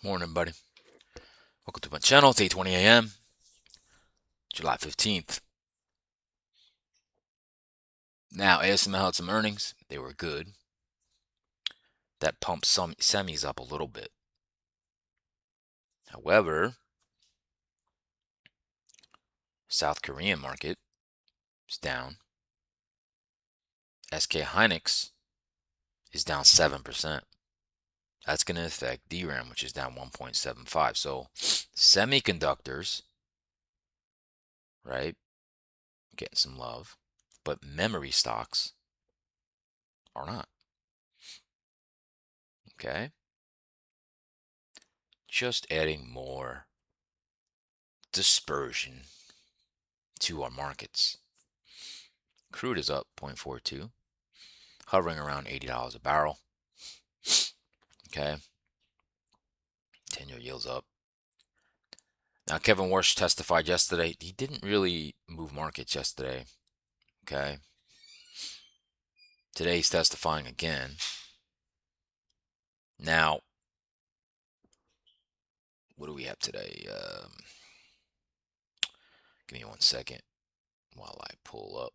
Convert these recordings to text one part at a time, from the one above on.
Morning, buddy. Welcome to my channel. It's 8:20 a.m., July 15th. Now, ASML had some earnings. They were good. That pumped some semis up a little bit. However, South Korean market is down. SK Hynix is down 7%. That's going to affect DRAM, which is down 1.75. So, semiconductors, right, getting some love, but memory stocks are not. Okay? Just adding more dispersion to our markets. Crude is up 0.42, hovering around $80 a barrel. Okay. 10-year yields up. Now, Kevin Warsh testified yesterday. He didn't really move markets yesterday. Okay. Today he's testifying again. Now, what do we have today? Give me 1 second while I pull up.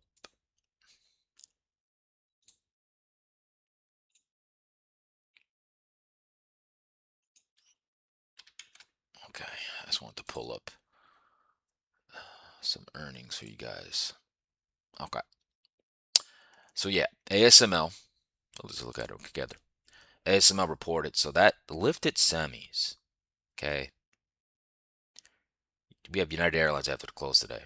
Okay. I just wanted to pull up some earnings for you guys. Okay. So, yeah, ASML. Let's look at it together. ASML reported. So that lifted semis. Okay. We have United Airlines after the close today.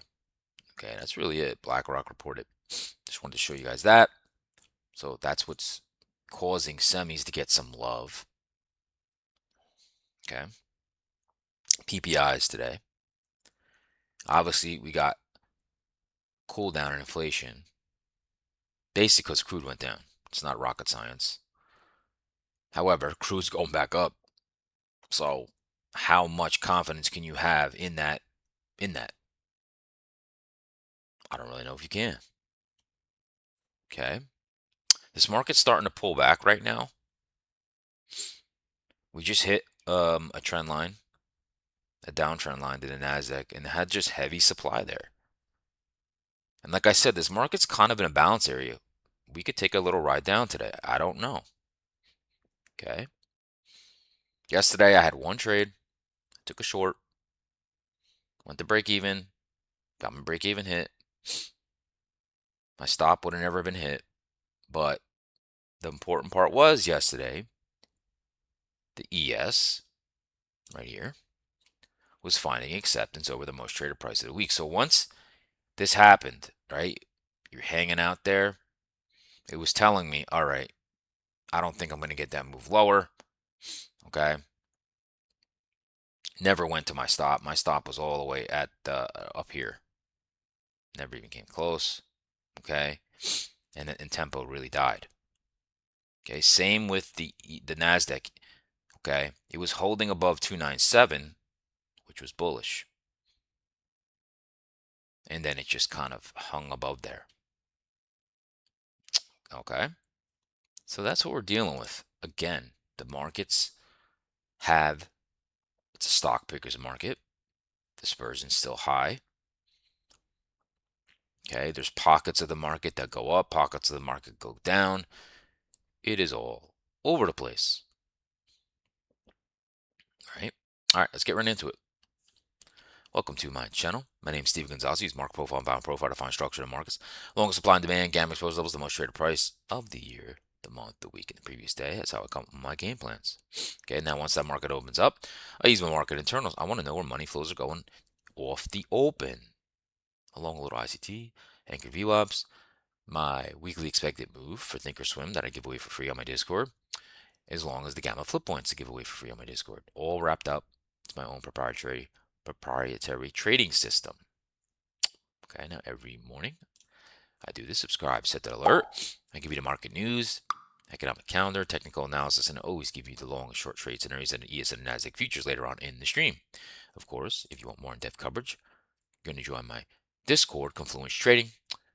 Okay, that's really it. BlackRock reported. Just wanted to show you guys that. So that's what's causing semis to get some love. Okay. PPIs today. Obviously, we got cool down in inflation. Basically, because crude went down. It's not rocket science. However, crude's going back up. So how much confidence can you have in that? I don't really know if you can. Okay. This market's starting to pull back right now. We just hit a trend line, a downtrend line to the Nasdaq, and it had just heavy supply there. And like I said, this market's kind of in a balance area. We could take a little ride down today. I don't know. Okay. Yesterday I had one trade, took a short, went to break even, got my break even hit. My stop would have never been hit. But the important part was yesterday, the ES, right here, was finding acceptance over the most traded price of the week. So once this happened, right, you're hanging out there, it was telling me, all right, I don't think I'm going to get that move lower. Okay. Never went to my stop. My stop was all the way at up here. Never even came close. Okay. And tempo really died. Okay. Same with the Nasdaq. Okay. It was holding above 297, which was bullish. And then it just kind of hung above there. Okay. So that's what we're dealing with. Again, the markets have, it's a stock pickers market. Dispersion's still high. Okay, there's pockets of the market that go up, pockets of the market go down. It is all over the place. All right, let's get right into it. Welcome to my channel. My name is Steve Gonzalez. Use market profile and bound profile to find structure in the markets. Longest supply and demand, gamma exposed levels, the most traded price of the year, the month, the week, and the previous day. That's how I come up with my game plans. Okay, now once that market opens up, I use my market internals. I want to know where money flows are going off the open. Along a little ICT, anchor VWAPs, my weekly expected move for Thinkorswim that I give away for free on my Discord, as long as the gamma flip points to give away for free on my Discord. All wrapped up. It's my own proprietary trading system. Okay, now every morning I do this. Subscribe, set that alert. I give you the market news, economic calendar, technical analysis, and I always give you the long and short trade scenarios and the ES and NASDAQ futures later on in the stream. Of course, if you want more in-depth coverage, you're going to join my Discord, Confluence Trading.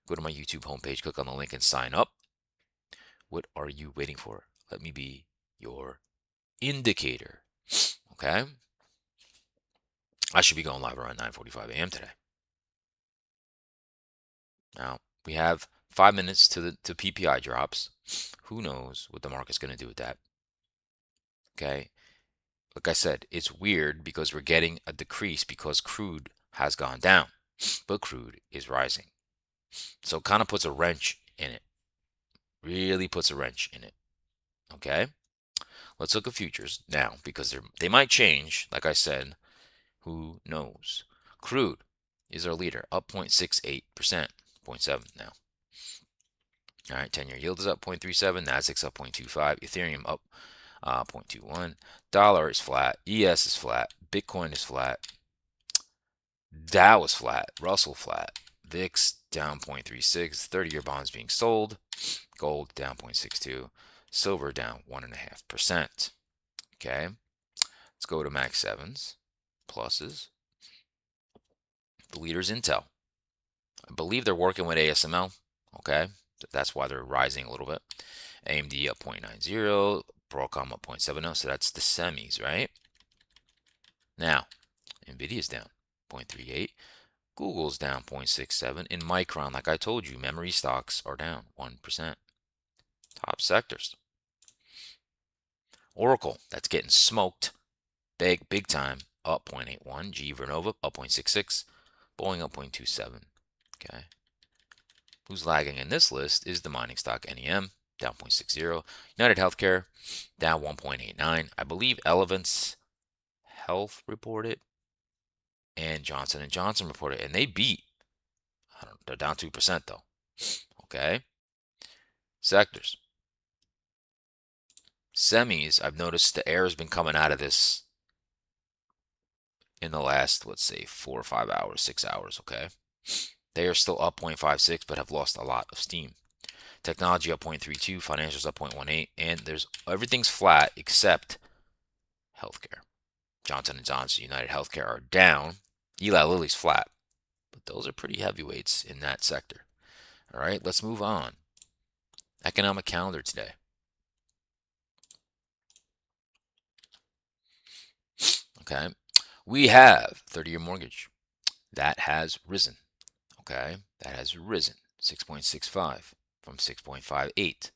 Go to my YouTube homepage, click on the link, and sign up. What are you waiting for? Let me be your indicator. Okay, I should be going live around 9:45 a.m. today. Now we have 5 minutes to PPI drops. Who knows what the market's going to do with that? Okay, like I said, it's weird because we're getting a decrease because crude has gone down, but crude is rising. So it kind of puts a wrench in it. Really puts a wrench in it. Okay, let's look at futures now because they might change. Like I said, who knows? Crude is our leader, up 0.68%, zero point 0.7 now. All right, 10-year yield is up 0.37, Nasdaq's up 0.25, Ethereum up 0.21, dollar is flat, ES is flat, Bitcoin is flat, Dow is flat, Russell flat, VIX down 0.36, 30-year bonds being sold, gold down 0.62, silver down 1.5%. Okay, let's go to Max 7s, pluses. The leader's Intel. I believe they're working with ASML. Okay, that's why they're rising a little bit. AMD up 0.90, Broadcom up 0.70, so that's the semis, right? Now, Nvidia's down 0.38, Google's down 0.67, and Micron, like I told you, memory stocks are down 1%. Top sectors. Oracle, that's getting smoked big time, up 0.81, GE Vernova up 0.66, Boeing up 0.27. Okay. Who's lagging in this list is the mining stock NEM, down 0.60. United Healthcare, down 1.89. I believe Elevance Health reported and Johnson & Johnson reported, and they beat. I don't, they're down 2% though. Okay. Sectors. Semis, I've noticed the air has been coming out of this in the last, let's say, 4 or 5 hours, 6 hours. Okay. They are still up 0.56, but have lost a lot of steam. Technology up 0.32, financials up 0.18, and there's everything's flat except healthcare. Johnson & Johnson, United Healthcare are down. Eli Lilly's flat, but those are pretty heavyweights in that sector. All right, let's move on. Economic calendar today. Okay, we have 30-year mortgage that has risen. Okay, that has risen 6.65 from 6.58.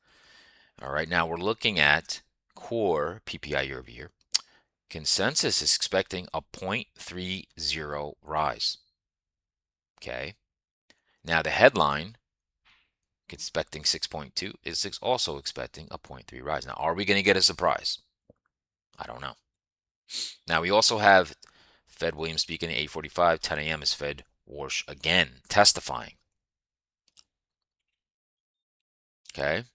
All right, now we're looking at core PPI year over year. Consensus is expecting a 0.30 rise. Okay. Now the headline expecting 6.2 is also expecting a 0.3 rise. Now, are we going to get a surprise? I don't know. Now we also have Fed Williams speaking at 8:45, 10 a.m. is Fed Warsh again testifying. Okay.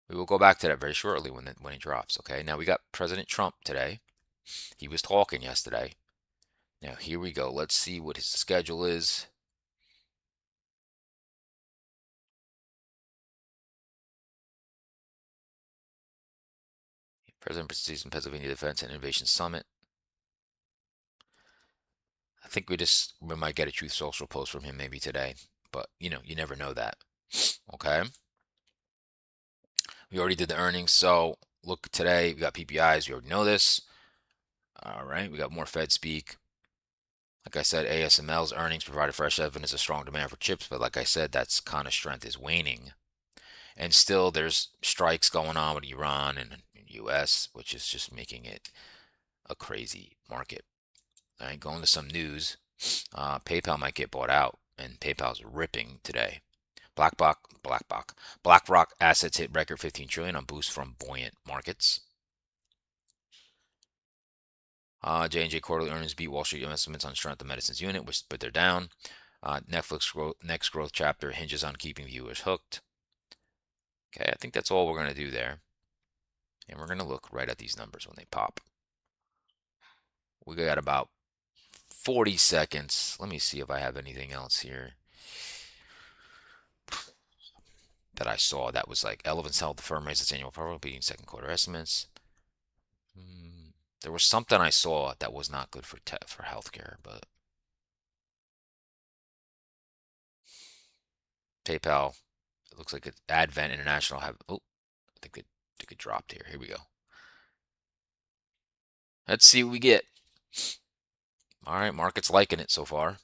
We will go back to that very shortly when it drops. Okay. Now we got President Trump today. He was talking yesterday. Now here we go. Let's see what his schedule is. President participates in Pennsylvania Defense and Innovation Summit. I think we might get a Truth Social post from him maybe today, but you never know that. Okay. We already did the earnings, so look today. We got PPIs. We already know this. All right. We got more Fed speak. Like I said, ASML's earnings provided fresh evidence of strong demand for chips, but like I said, that's kind of strength is waning. And still, there's strikes going on with Iran and U.S., which is just making it a crazy market. All right, going to some news. PayPal might get bought out, and PayPal's ripping today. BlackRock assets hit record 15 trillion on boost from buoyant markets. J&J quarterly earnings beat Wall Street estimates on strength of medicines unit, but they're down. Netflix next growth chapter hinges on keeping viewers hooked. Okay, I think that's all we're going to do there. And we're going to look right at these numbers when they pop. We got about 40 seconds. Let me see if I have anything else here that I saw that was like Elevance Health, the firm raised its annual profit, beating second quarter estimates. There was something I saw that was not good for healthcare, but PayPal, it looks like Advent International have. Oh, I think it dropped here. Here we go. Let's see what we get. All right, market's liking it so far.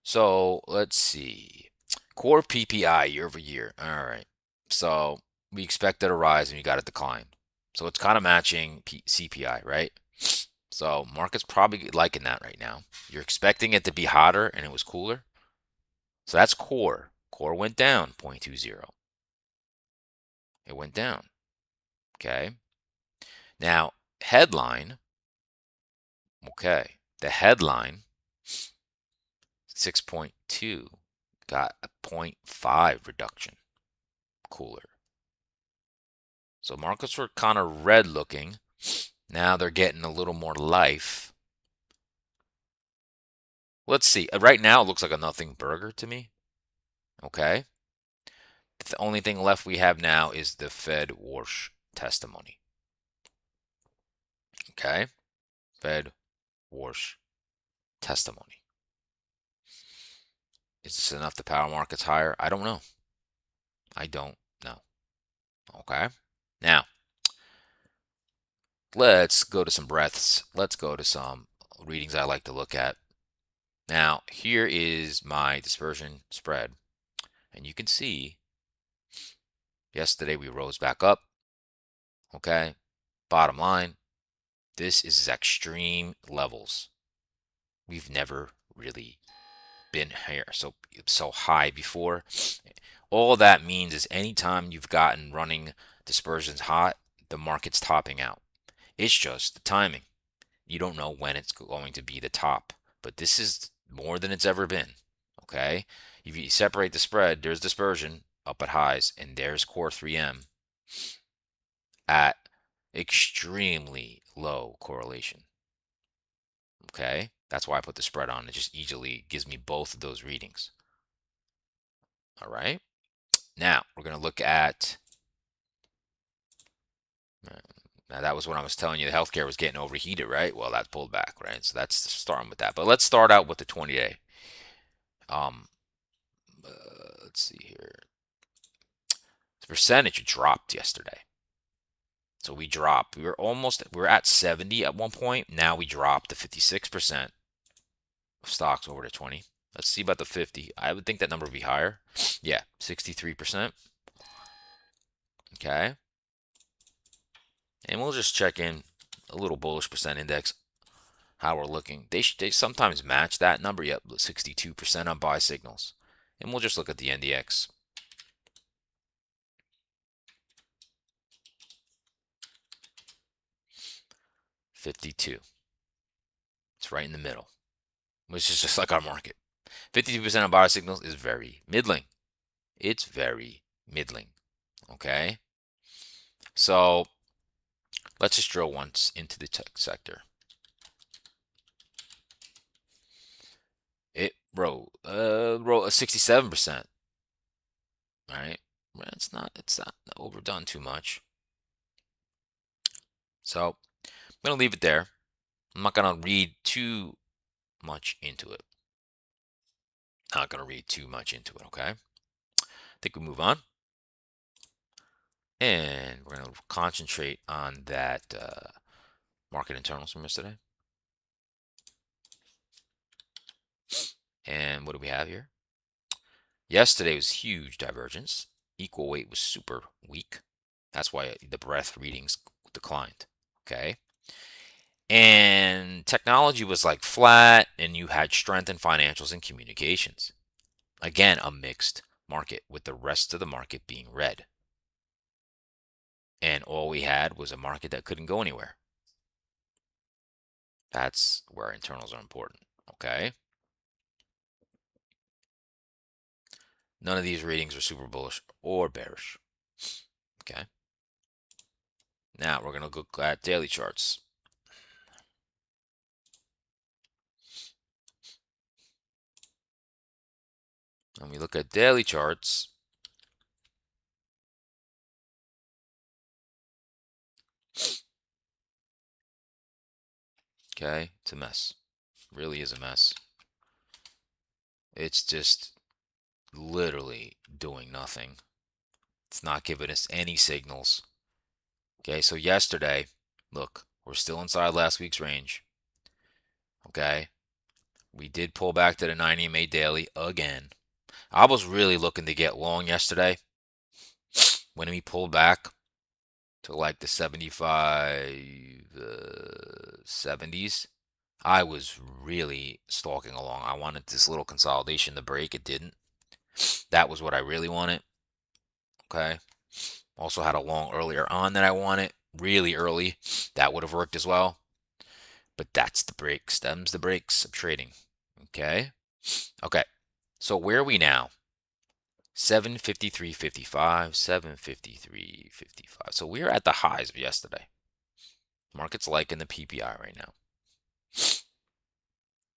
So let's see. Core PPI year over year. All right. So we expected a rise and we got a decline. So it's kind of matching CPI, right? So market's probably liking that right now. You're expecting it to be hotter and it was cooler. So that's core. Core went down 0.20. It went down. Okay. Now, headline. Okay. The headline 6.2 got a 0.5 reduction. Cooler. So markets were kind of red looking. Now they're getting a little more life. Let's see. Right now it looks like a nothing burger to me. Okay. The only thing left we have now is the Fed Warsh testimony. Okay. Fed Warsh testimony. Is this enough to power markets higher? I don't know. I don't know. Okay. Now, let's go to some breaths. Let's go to some readings I like to look at. Now, here is my dispersion spread. And you can see yesterday we rose back up. Okay. Bottom line, this is extreme levels. We've never really been here so high before. All that means is anytime you've gotten running dispersions hot, the market's topping out. It's just the timing. You don't know when it's going to be the top, but this is more than it's ever been. Okay. If you separate the spread, there's dispersion up at highs, and there's core 3M at extremely low correlation. Okay. That's why I put the spread on. It just easily gives me both of those readings. All right. Now we're going to look at. Now that was when I was telling you the healthcare was getting overheated, right? Well, that's pulled back, right? So that's starting with that. But let's start out with the 20-day. Um, let's see here. The percentage dropped yesterday. So we dropped. We were at 70 at one point. Now we dropped to 56% of stocks over to 20. Let's see about the 50. I would think that number would be higher. Yeah, 63%. Okay. And we'll just check in a little bullish percent index, how we're looking. They sometimes match that number. Yep, 62% on buy signals. And we'll just look at the NDX. 52. It's right in the middle, which is just like our market. 52% on buy signals is very middling. It's very middling. Okay. So let's just drill once into the tech sector. It rose 67%. All right. It's not overdone too much. So I'm gonna leave it there. I'm not gonna read too much into it. Not gonna read too much into it, okay? I think we move on. And we're gonna concentrate on that market internals from yesterday. And what do we have here? Yesterday was huge divergence. Equal weight was super weak. That's why the breadth readings declined. Okay. And technology was like flat, and you had strength in financials and communications. Again, a mixed market with the rest of the market being red. And all we had was a market that couldn't go anywhere. That's where internals are important. Okay. None of these readings are super bullish or bearish. Okay. Now we're going to look at daily charts. When we look at daily charts, okay, it's a mess. Really is a mess. It's just literally doing nothing. It's not giving us any signals. Okay, so yesterday, look, We're still inside last week's range. Okay. We did pull back to the 90 MA daily again. I was really looking to get long yesterday when we pulled back to like the 75 70s. I was really stalking along. I wanted this little consolidation to break. It didn't. That was what I really wanted. Okay. Also had a long earlier on that I wanted. Really early. That would have worked as well. But that's the breaks. Them's the breaks of trading. Okay. Okay. So where are we now? 753.55, 753.55. So we're at the highs of yesterday. Market's liking the PPI right now.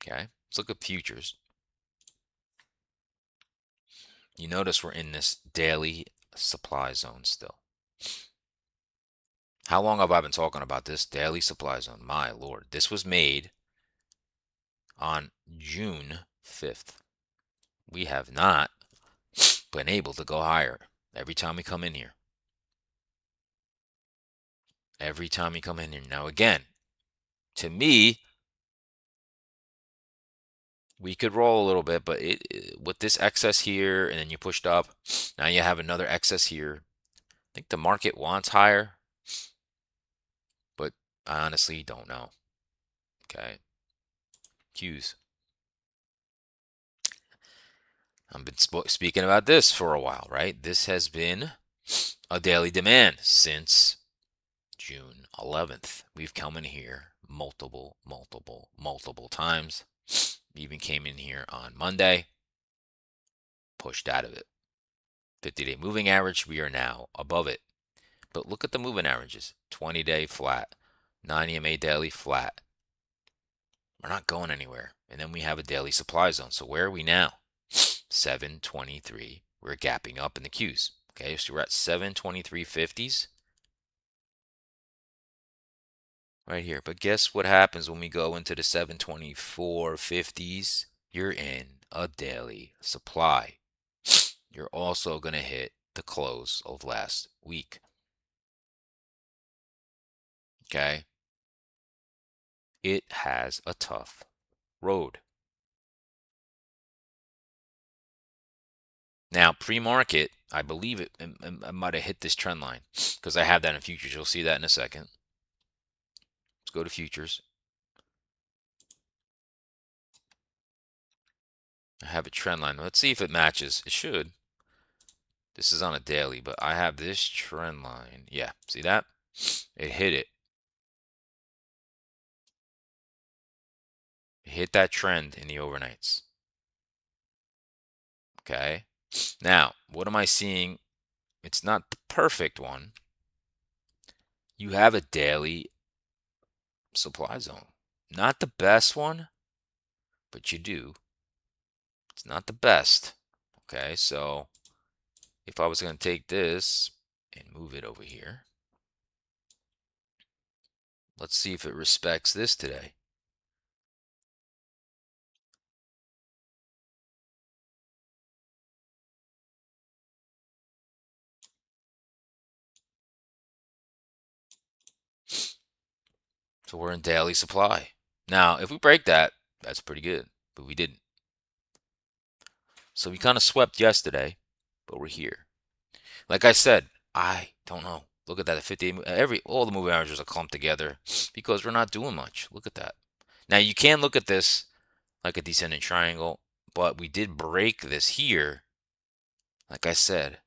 Okay. Let's look at futures. You notice we're in this daily supply zone still. How long have I been talking about this daily supply zone? My Lord. This was made on June 5th. We have not been able to go higher every time we come in here. Every time we come in here. Now, again, to me, we could roll a little bit, but with this excess here, and then you pushed up, now you have another excess here. I think the market wants higher, but I honestly don't know. Okay. Qs. I've been speaking about this for a while, right? This has been a daily demand since June 11th. We've come in here multiple times. We even came in here on Monday, pushed out of it. 50-day moving average, we are now above it. But look at the moving averages. 20-day flat, 90 MA daily flat. We're not going anywhere. And then we have a daily supply zone. So where are we now? 723. We're gapping up in the Qs. Okay, so we're at 723.50s. Right here. But guess what happens when we go into the 724.50s? You're in a daily supply. You're also going to hit the close of last week. Okay? It has a tough road. Now, pre-market, I believe it might have hit this trend line because I have that in futures. You'll see that in a second. Let's go to futures. I have a trend line. Let's see if it matches. It should. This is on a daily, but I have this trend line. Yeah, see that? It hit it. It hit that trend in the overnights. Okay. Now, what am I seeing? It's not the perfect one. You have a daily supply zone. Not the best one, but you do. It's not the best. Okay, so if I was going to take this and move it over here, let's see if it respects this today. So we're in daily supply. Now, if we break that, that's pretty good, but we didn't. So we kind of swept yesterday, but we're here. Like I said, I don't know. Look at that, 50, all the moving averages are clumped together because we're not doing much. Look at that. Now you can look at this like a descending triangle, but we did break this here, like I said.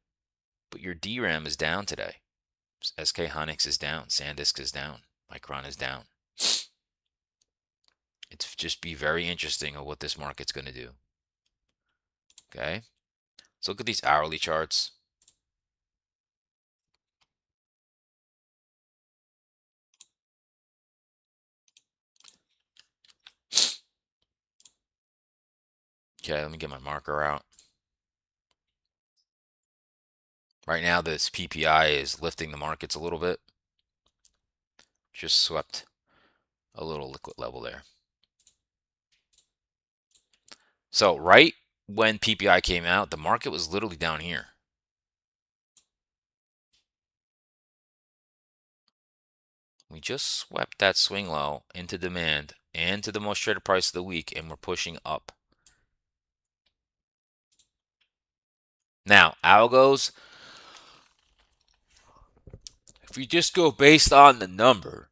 But your DRAM is down today. SK Hynix is down. SanDisk is down. Micron is down. It's just be very interesting of what this market's going to do. Okay. So look at these hourly charts. Okay, let me get my marker out. Right now, this PPI is lifting the markets a little bit. Just swept a little liquid level there. So right when PPI came out, the market was literally down here. We just swept that swing low into demand and to the most traded price of the week, and we're pushing up. Now, algos, if we just go based on the number,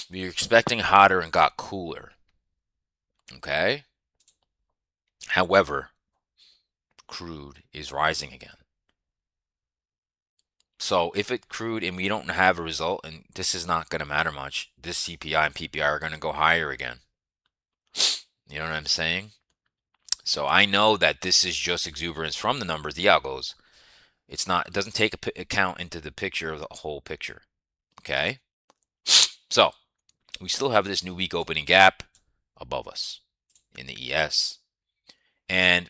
we were expecting hotter and got cooler. Okay? However, crude is rising again. So if it crude and we don't have a result, and this is not going to matter much, this CPI and PPI are going to go higher again. You know what I'm saying? So I know that this is just exuberance from the numbers, the algos. It's not. It doesn't take account into the picture of the whole picture. Okay. So we still have this new week opening gap above us in the ES, and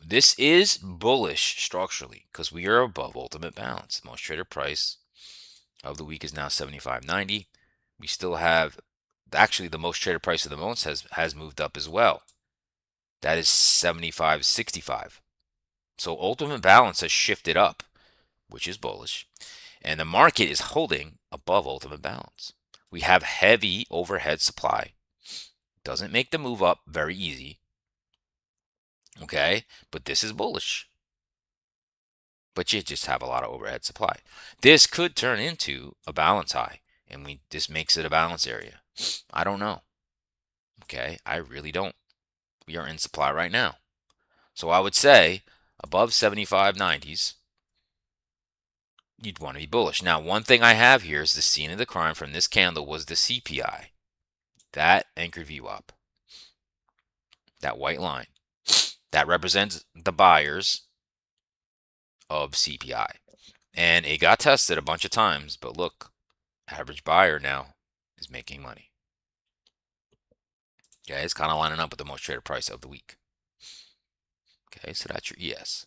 this is bullish structurally because we are above ultimate balance. The most traded price of the week is now 75.90. We still have actually the most traded price of the month has moved up as well. That is 75.65. So ultimate balance has shifted up, which is bullish, and the market is holding above ultimate balance. We have heavy overhead supply. Doesn't make the move up very easy. Okay, but this is bullish. But you just have a lot of overhead supply. This could turn into a balance high, and this makes it a balance area. I don't know. Okay, I really don't. We are in supply right now. So I would say above 75.90s, you'd want to be bullish. Now, one thing I have here is the scene of the crime from this candle was the CPI. That anchored VWAP. That white line. That represents the buyers of CPI. And it got tested a bunch of times, but look, average buyer now is making money. Okay, it's kind of lining up with the most traded price of the week. Okay, so that's your ES.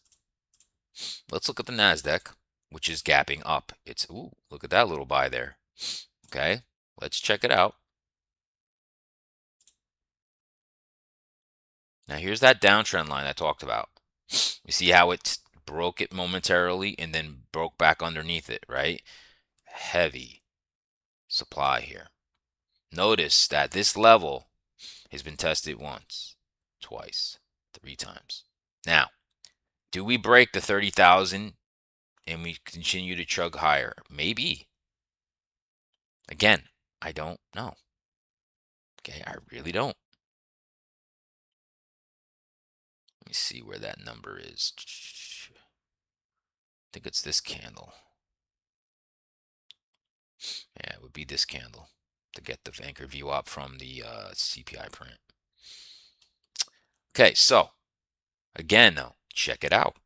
Let's look at the NASDAQ, which is gapping up. Ooh, look at that little buy there. Okay, let's check it out. Now here's that downtrend line I talked about. You see how it broke it momentarily and then broke back underneath it, right? Heavy supply here. Notice that this level has been tested once, twice, 3 times. Now, do we break the 30,000 and we continue to chug higher? Maybe. Again, I don't know. Okay, I really don't. Let me see where that number is. I think it's this candle. Yeah, it would be this candle to get the anchor view up from the CPI print. Okay, so again, though, check it out.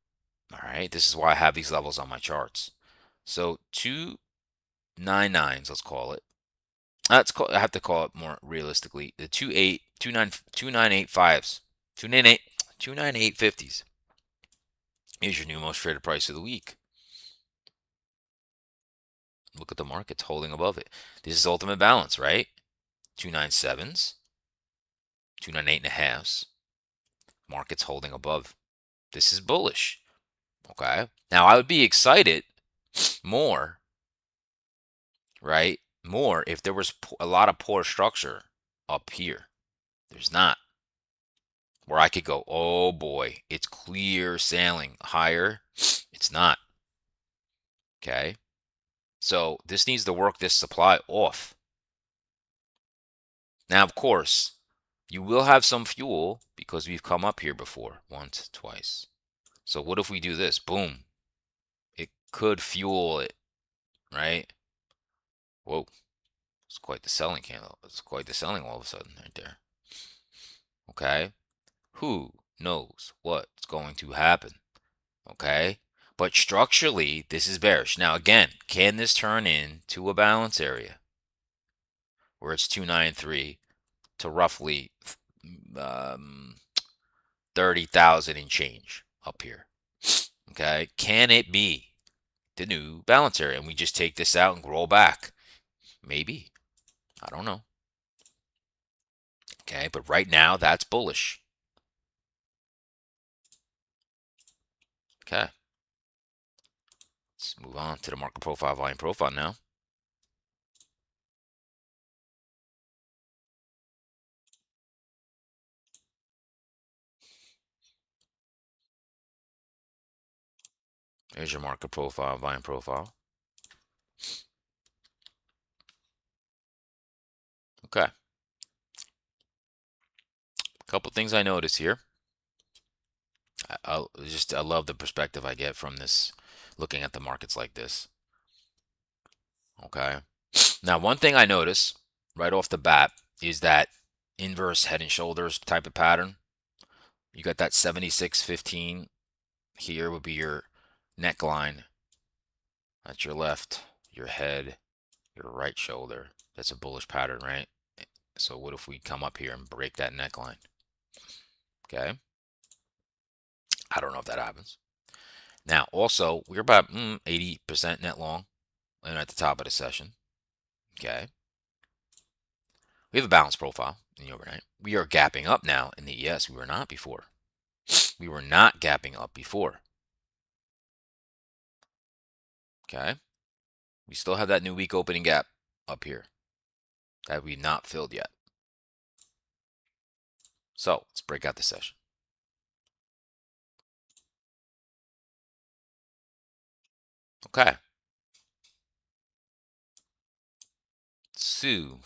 All right, this is why I have these levels on my charts. So 299s, let's call it. I have to call it more realistically. The 2985s, 29850s is your new most traded price of the week. Look at the markets holding above it. This is ultimate balance, right? 297s, 298.5s. Markets holding above. This is bullish. Okay. Now I would be excited more, right? More if there was a lot of poor structure up here. There's not. Where I could go, oh boy, it's clear sailing higher. It's not. Okay. So this needs to work this supply off. Now, of course, you will have some fuel because we've come up here before, once, twice. So what if we do this? Boom. It could fuel it, right? Whoa. It's quite the selling candle. It's quite the selling all of a sudden right there. Okay. Who knows what's going to happen? Okay. But structurally, this is bearish. Now, again, can this turn into a balance area where it's 293 to roughly 30,000 and change up here? Okay. Can it be the new balance area and we just take this out and roll back? Maybe. I don't know. Okay. But right now, that's bullish. Okay. Let's move on to the market profile, volume profile now. There's your market profile, volume profile. Okay. A couple things I notice here. I love the perspective I get from this, looking at the markets like this. Okay. Now, one thing I notice right off the bat is that inverse head and shoulders type of pattern. You got that 76.15 here would be your neckline. That's your left, your head, your right shoulder. That's a bullish pattern, right? So what if we come up here and break that neckline? Okay. I don't know if that happens. Now, also, we're about 80% net long and at the top of the session. Okay. We have a balanced profile in the overnight. We are gapping up now in the ES. We were not before. We were not gapping up before. Okay. We still have that new week opening gap up here that we've not filled yet. So let's break out the session. Okay. So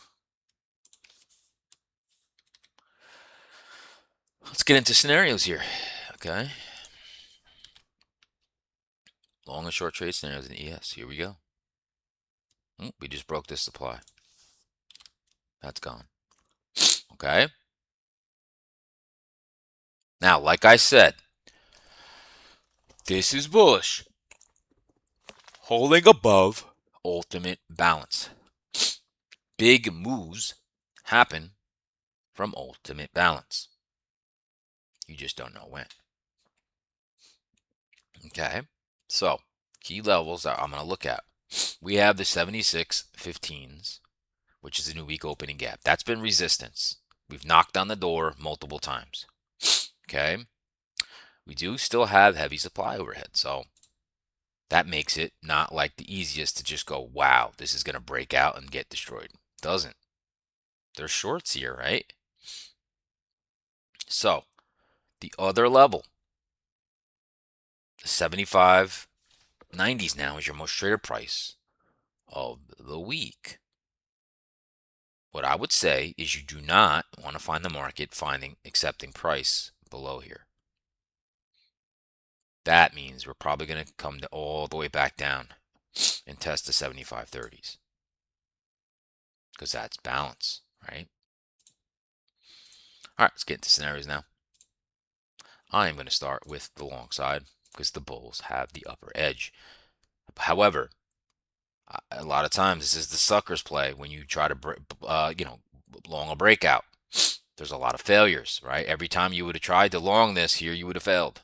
let's get into scenarios here. Okay. Long and short trade scenarios in the ES. Here we go. We just broke this supply. That's gone. Okay. Now, like I said, this is bullish. Holding above ultimate balance. Big moves happen from ultimate balance. You just don't know when. Okay. So, key levels that I'm going to look at. We have the 76.15s, which is a new week opening gap. That's been resistance. We've knocked on the door multiple times. Okay. We do still have heavy supply overhead. So that makes it not like the easiest to just go, wow, this is going to break out and get destroyed. Doesn't. There's shorts here, right? So the other level, the 75.90s now is your most traded price of the week. What I would say is you do not want to find the market accepting price below here. That means we're probably going to come all the way back down and test the 75.30s because that's balance, right? All right, let's get into scenarios now. I am going to start with the long side because the bulls have the upper edge. However, a lot of times this is the sucker's play when you try to, long a breakout. There's a lot of failures, right? Every time you would have tried to long this here, you would have failed,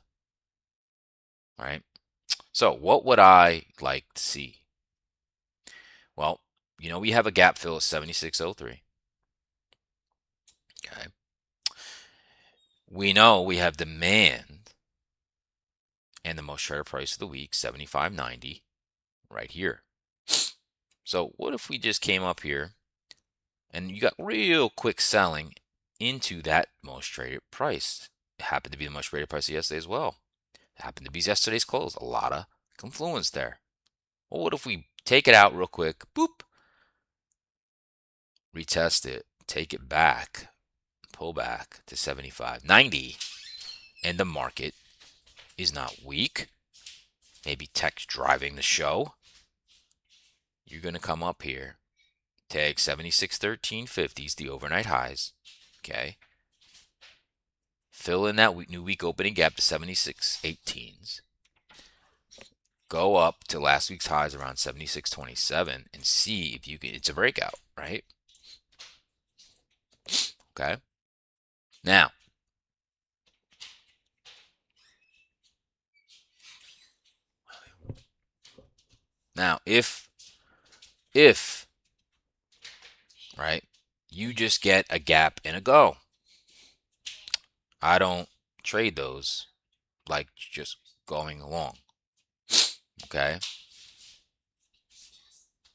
right? So what would I like to see? Well, we have a gap fill of 76.03. Okay. We know we have demand and the most traded price of the week, 75.90, right here. So what if we just came up here and you got real quick selling into that most traded price? It happened to be the most traded price of yesterday as well. It happened to be yesterday's close. A lot of confluence there. Well, what if we take it out real quick, boop, retest it, take it back, pull back to 75.90, and the market is not weak. Maybe tech's driving the show. You're going to come up here, tag 76.13.50s, the overnight highs. Okay. Fill in that new week opening gap to 76.18s. Go up to last week's highs around 76.27 and see if you can. It's a breakout, right? Okay. Now, if right, you just get a gap and a go. I don't trade those like just going along. Okay.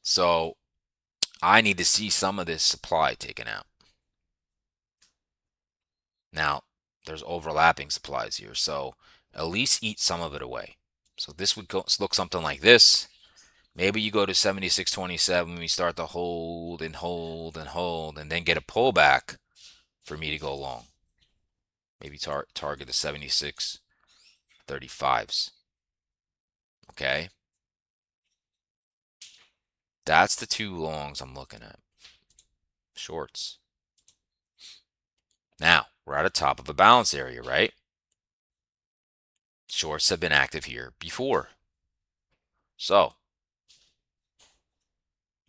So I need to see some of this supply taken out. Now, there's overlapping supplies here, so at least eat some of it away. So this would look something like this. Maybe you go to 76.27 and we start to hold and hold and hold and then get a pullback for me to go long. Maybe target the 76.35s. Okay? That's the two longs I'm looking at. Shorts. Now, we're at the top of a balance area, right? Shorts have been active here before. So,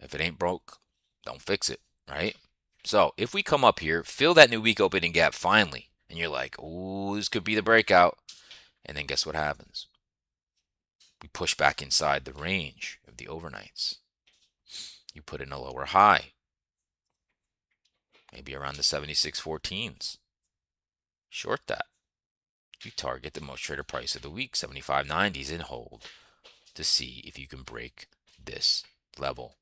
if it ain't broke, don't fix it, right? So, if we come up here, fill that new week opening gap finally, and you're like, ooh, this could be the breakout. And then guess what happens? We push back inside the range of the overnights. You put in a lower high, maybe around the 76.14s. Short that. You target the most traded price of the week, 75.90s, and hold to see if you can break this level.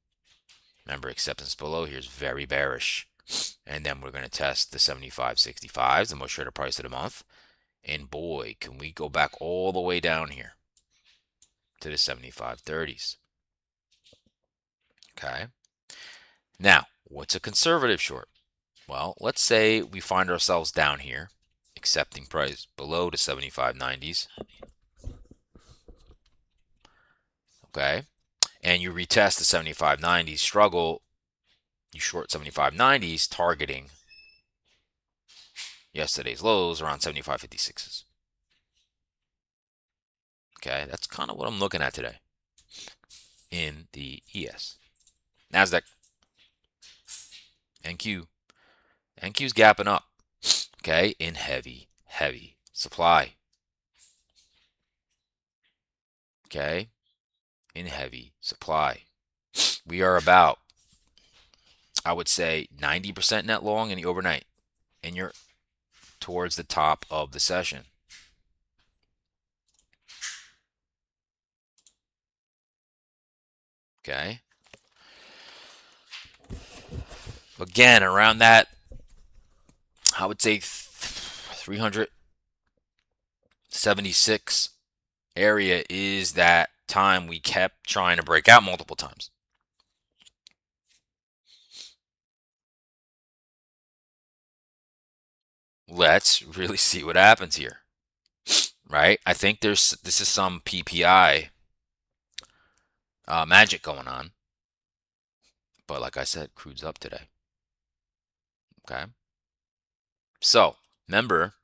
Remember, acceptance below here is very bearish. And then we're going to test the 75.65s, the most traded price of the month. And boy, can we go back all the way down here to the 75.30s. Okay. Now, what's a conservative short? Well, let's say we find ourselves down here, accepting price below the 75.90s. Okay. And you retest the 75.90s, struggle, you short 75.90s, targeting yesterday's lows around 75.56s. Okay, that's kind of what I'm looking at today in the ES. NASDAQ, NQ. NQ's gapping up, okay, in heavy supply. Okay, in heavy supply. We are about, I would say, 90% net long in the overnight, and you're towards the top of the session. Okay. Again, around that, I would say 376 area is that time we kept trying to break out multiple times. Let's really see what happens here. Right? I think this is some PPI magic going on. But like I said, crude's up today. Okay. So, remember,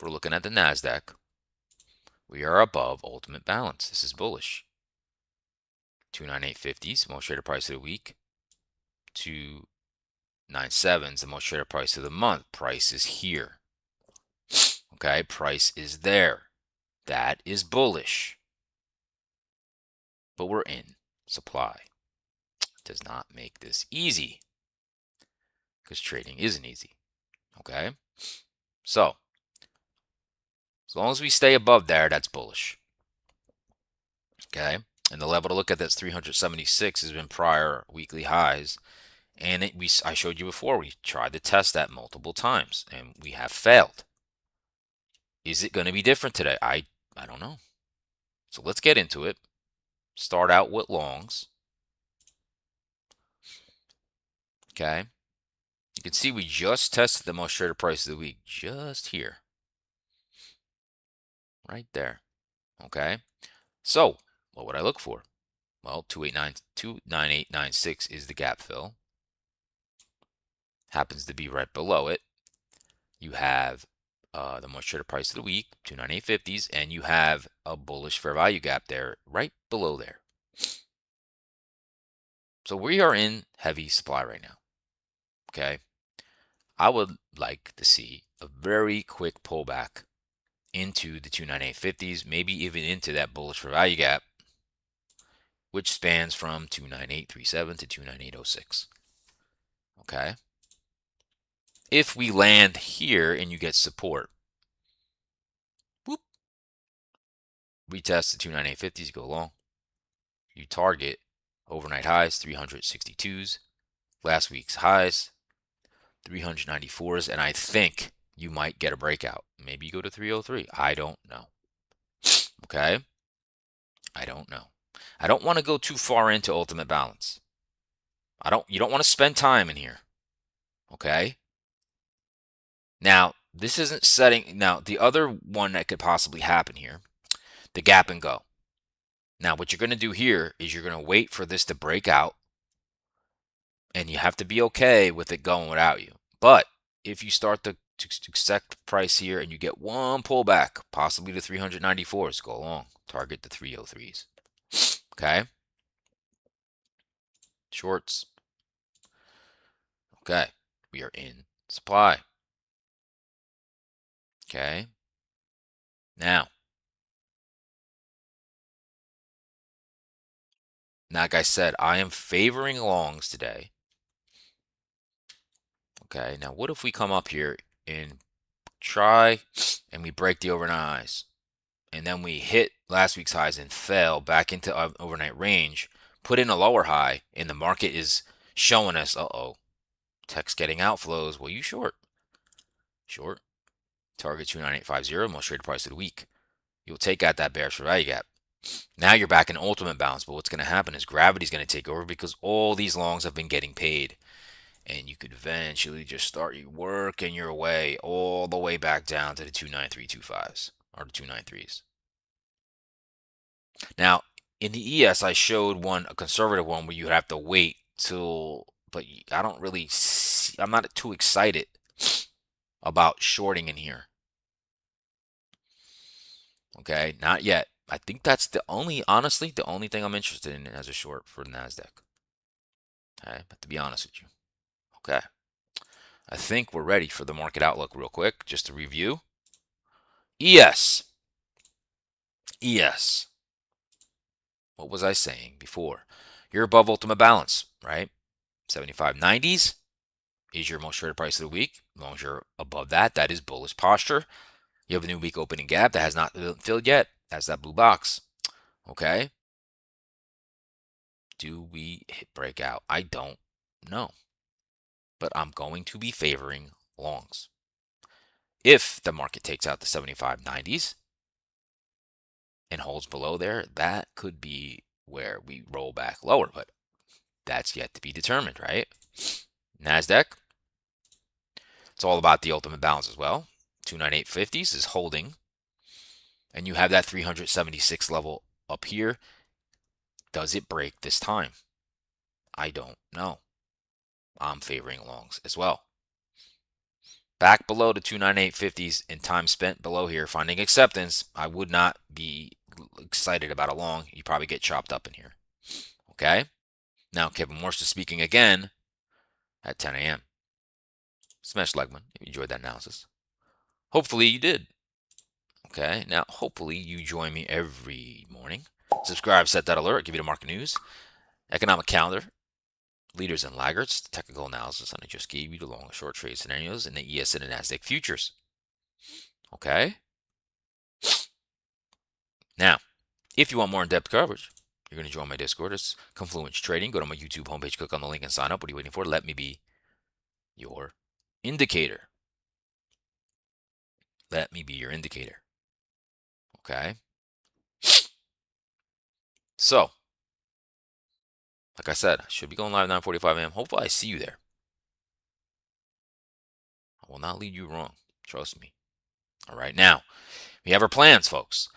we're looking at the NASDAQ. We are above ultimate balance. This is bullish. 298.50s, most traded price of the week. 297s, the most traded price of the month. Price is here. Okay, price is there. That is bullish. But we're in supply. Does not make this easy, because trading isn't easy. Okay, so as long as we stay above there, that's bullish. Okay, and the level to look at, that's 376, has been prior weekly highs, and I showed you before, we tried to test that multiple times and we have failed. Is it going to be different today? I don't know. So let's get into it. Start out with longs. Okay, you can see we just tested the most traded price of the week just here, right there. Okay, so what would I look for? Well, 298.96 is the gap fill. Happens to be right below it. You have the most traded price of the week, 298.50s, and you have a bullish fair value gap there, right below there. So we are in heavy supply right now. Okay, I would like to see a very quick pullback into the 298.50s, maybe even into that bullish fair value gap, which spans from 298.37 to 298.06. Okay, if we land here and you get support, whoop, retest the 298.50s, go long. You target overnight highs, 362s, last week's highs, 394s, and I think you might get a breakout. Maybe you go to 303. I don't know. Okay, I don't know. I don't want to go too far into ultimate balance. You don't want to spend time in here. Okay? Now, this isn't setting. Now, the other one that could possibly happen here, the gap and go. Now, what you're going to do here is you're going to wait for this to break out, and you have to be okay with it going without you. But if you start to set price here and you get one pullback, possibly the 394s, go along. Target the 303s. Okay? Shorts. Okay. We are in supply. Okay? Now, like I said, I am favoring longs today. Okay, now what if we come up here and try and we break the overnight highs, and then we hit last week's highs and fell back into overnight range, put in a lower high, and the market is showing us, tech's getting outflows. Well, you short. Short. Target 29850, most traded price of the week. You'll take out that bearish value gap. Now you're back in ultimate balance, but what's going to happen is gravity's going to take over because all these longs have been getting paid. And you could eventually just start working your way all the way back down to the 29325s or the 293s. Now, in the ES, I showed a conservative one where you have to wait till, but I don't really see, I'm not too excited about shorting in here. Okay, not yet. I think that's honestly, the only thing I'm interested in as a short for the NASDAQ. Okay, but to be honest with you. Okay. I think we're ready for the market outlook real quick, just to review. ES. ES. What was I saying before? You're above ultimate balance, right? 75.90s is your most traded price of the week. As long as you're above that, that is bullish posture. You have a new week opening gap that has not been filled yet. That's that blue box. Okay. Do we hit breakout? I don't know. But I'm going to be favoring longs. If the market takes out the 75.90s and holds below there, that could be where we roll back lower, but that's yet to be determined, right? NASDAQ, it's all about the ultimate balance as well. 298.50s is holding, and you have that 376 level up here. Does it break this time? I don't know. I'm favoring longs as well. Back below the 298.50s and time spent below here finding acceptance, I would not be excited about a long. You probably get chopped up in here. Okay? Now, Kevin Warsh is speaking again at 10 a.m. Smash like button if you enjoyed that analysis. Hopefully you did. Okay, now hopefully you join me every morning. Subscribe, set that alert, give you the market news, economic calendar, leaders and laggards, the technical analysis, and I just gave you the long and short trade scenarios in the ES and the NASDAQ futures. Okay? Now, if you want more in-depth coverage, you're going to join my Discord. It's Confluence Trading. Go to my YouTube homepage, click on the link, and sign up. What are you waiting for? Let me be your indicator. Let me be your indicator. Okay? So, like I said, I should be going live at 9:45 a.m. Hopefully I see you there. I will not lead you wrong. Trust me. All right, now, we have our plans, folks.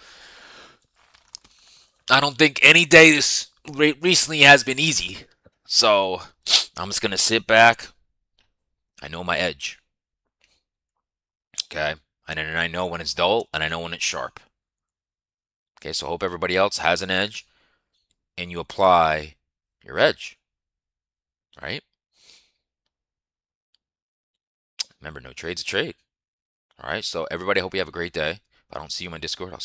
I don't think any day this recently has been easy. So, I'm just going to sit back. I know my edge. Okay? And I know when it's dull, and I know when it's sharp. Okay, so I hope everybody else has an edge, and you apply your edge. Right? Remember, no trade's a trade. All right, so everybody, I hope you have a great day. If I don't see you in my Discord, I'll see you.